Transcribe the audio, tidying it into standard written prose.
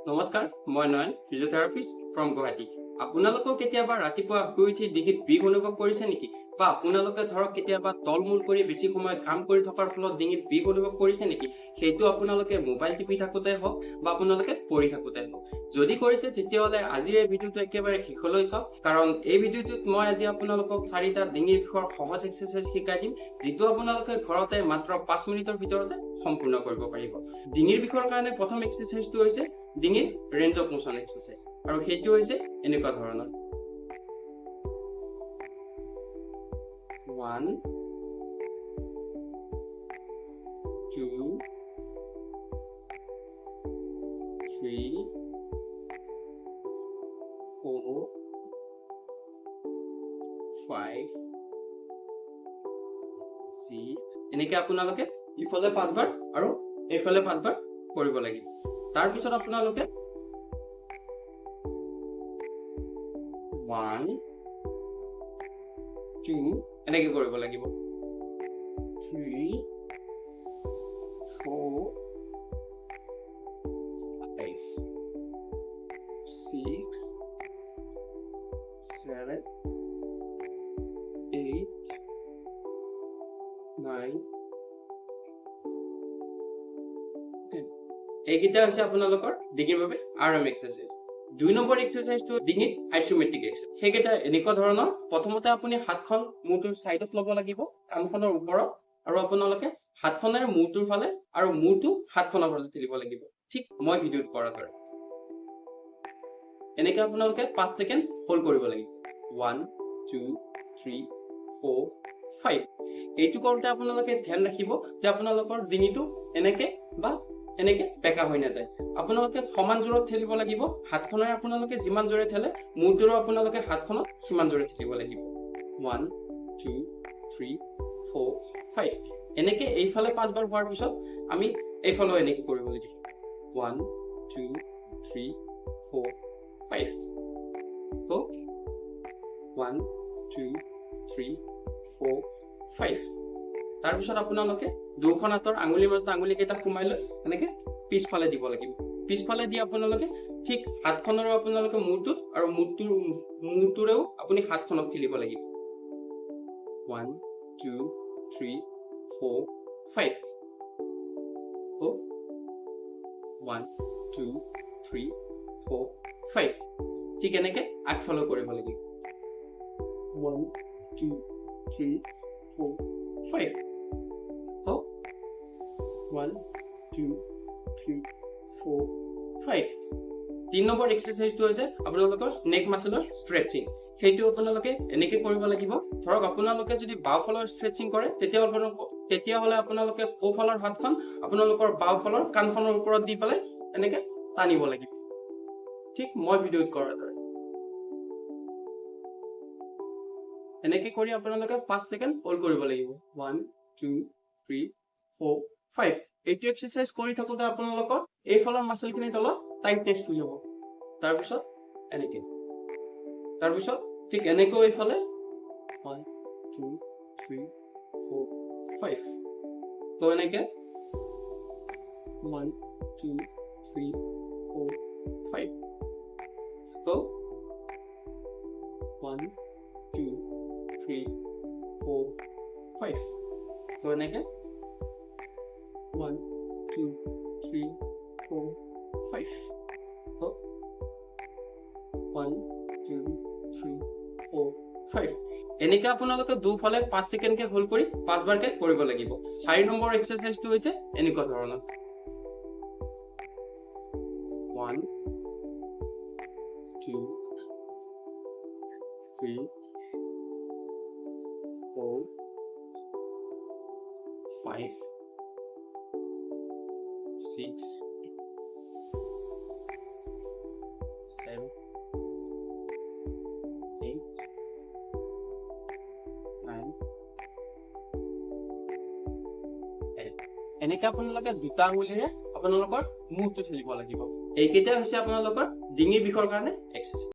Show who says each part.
Speaker 1: নমস্কাৰ, মই নয়ন, physiotherapist from Guwahati. আপোনালোকেও কেতিয়াবা ৰাতিপুৱা শুই উঠি ডিঙিত বিষ অনুভৱ কৰিছে নেকি? বা আপোনালোকে ধৰক কেতিয়াবা তলমূল কৰি বেছি সময় কাম কৰি থকাৰ ফলত ডিঙিত বিষ অনুভৱ কৰিছে নেকি? সেইটো আপোনালোকে মোবাইল টিপি থাকোঁতে হওক বা আপোনালোকে পঢ়ি থাকোঁতে হওক। যদি কৰিছে তেতিয়াহ'লে আজিৰ এই ভিডিঅ'টো একেবাৰে শেষলৈ চাওক, কাৰণ এই ভিডিঅ'টোত মই আজি আপোনালোকক 4টা ডিঙিৰ বিষৰ সহজ এক্সাৰচাইজ শিকাই দিম, যিটো আপোনালোকে ঘৰতে মাত্ৰ 5 মিনিটৰ ভিতৰতে সম্পূৰ্ণ কৰিব পাৰিব। ডিঙিৰ বিষৰ কাৰণে প্ৰথম এক্সাৰচাইজটো হৈছে ডিঙিৰ ৰেঞ্জ অফ মোচন এক্সাৰচাইজ, আৰু সেইটো হৈছে এনেকুৱা ধৰণৰ। 1 2 3 4 5 6 এনেকে আপোনালোকে ইফালে 5বাৰ আৰু এইফালে 5বাৰ কৰিব লাগিব। তাৰপিছত আপোনালোকে 1 2 এনেকে কৰিব লাগিব। 3 4 5 6 7 8 9 10 এইকেইটা হৈছে আপোনালোকৰ ডিঙিৰ বাবে আৰ্ম এক্সাৰচাইজ। 2 নম্বৰ এক্সাৰচাইজটো ডিঙিত আইচোমেট্ৰিক এক্সাৰচাইজ। সেইকেইটা এনেকুৱা ধৰণৰ। প্ৰথমতে আপুনি হাতখন মূৰটোৰ চাইডত ল'ব লাগিব, কাণখনৰ ওপৰত, আৰু আপোনালোকে হাতখনেৰে মূৰটোৰ ফালে আৰু মূৰটো হাতখনৰ ফালে ঠেলিব লাগিব, ঠিক মই ভিডিঅ'ত কৰাৰ দৰে। এনেকে আপোনালোকে 5 ছেকেণ্ড হোল্ড কৰিব লাগিব। 1 2 3 4 5 এইটো কৰোঁতে আপোনালোকে ধ্যান ৰাখিব যে আপোনালোকৰ ডিঙিটো এনেকে বা এনেকে বেকা হৈ নাযায়। আপোনালোকে সমান জোৰত ঠেলিব লাগিব। হাতখনেৰে আপোনালোকে যিমান জোৰে ঠেলে, মূৰটোৰো আপোনালোকে হাতখনত সিমান জোৰে ঠেলিব লাগিব। 1 2 3 4 5 এনেকে এইফালে 5বাৰ হোৱাৰ পিছত আমি এইফালেও এনেকে কৰিব লাগিব। 1 2 3 4 5 তো 1 2 3 4 5 তাৰপিছত আপোনালোকে দুখন হাতৰ আঙুলিৰ মাজত আঙুলিকেইটা সোমাই লৈ এনেকে পিছফালে দিব লাগিব। পিছফালে দি আপোনালোকে ঠিক হাতখনেৰেও আপোনালোকে মূৰটোত আৰু মূৰটোৰেও আপুনি হাতখনক ঠেলিব লাগিব। 1 2 3 4 5 তো 1 2 3 4 5 ঠিক এনেকে আগফালেও কৰিব লাগিব। 1 2 3 4 5 তো 1 2 3 4 5 3 নম্বৰ এক্সাৰচাইজটো হৈছে আপোনালোকৰ নেক মাছলৰ ষ্ট্ৰেচিং। সেইটো আপোনালোকে এনেকে কৰিব লাগিব। ধৰক আপোনালোকে যদি বাওঁফালৰ ষ্ট্ৰেচিং কৰে তেতিয়াহ'লে আপোনালোকে সোঁফালৰ হাতখন আপোনালোকৰ বাওঁফালৰ কাণখনৰ ওপৰত দি পেলাই এনেকে টানিব লাগিব, ঠিক মই ভিডিঅ'ত কৰাৰ দৰে। এনেকে কৰি আপোনালোকে 5 ছেকেণ্ড হোল্ড কৰিব লাগিব। 1 2 3 4 5 এইটো এক্সাৰচাইজ কৰি থাকোঁতে আপোনালোকৰ এইফালৰ মাছলখিনিৰ তলত টাইটনেছ ফিল হ'ব। তাৰপিছত এনেকে, তাৰপিছত ঠিক এনেকৈ এইফালে 1 2 3 4 5 তো এনেকে 1 2 3 4 5 তো 1 2 3 4 5 তো এনেকে 1 2 3 4 5 তো 1 2 3 4 5 এনেকে আপোনালোকে দুফালে 5 ছেকেণ্ডকে হোল্ড কৰি 5বাৰকে কৰিব লাগিব। 4 নম্বৰ এক্সাৰচাইজটো হৈছে এনেকুৱা ধৰণৰ। 1 2 3 4 5 6 7 8 9 10 এনেকে আপোনালোকে দুটা আঙুলিৰে আপোনালোকৰ মূৰটো ঠেলিব লাগিব। এইকেইটা হৈছে আপোনালোকৰ ডিঙিৰ বিষৰ কাৰণে এক্সাৰচাইজ।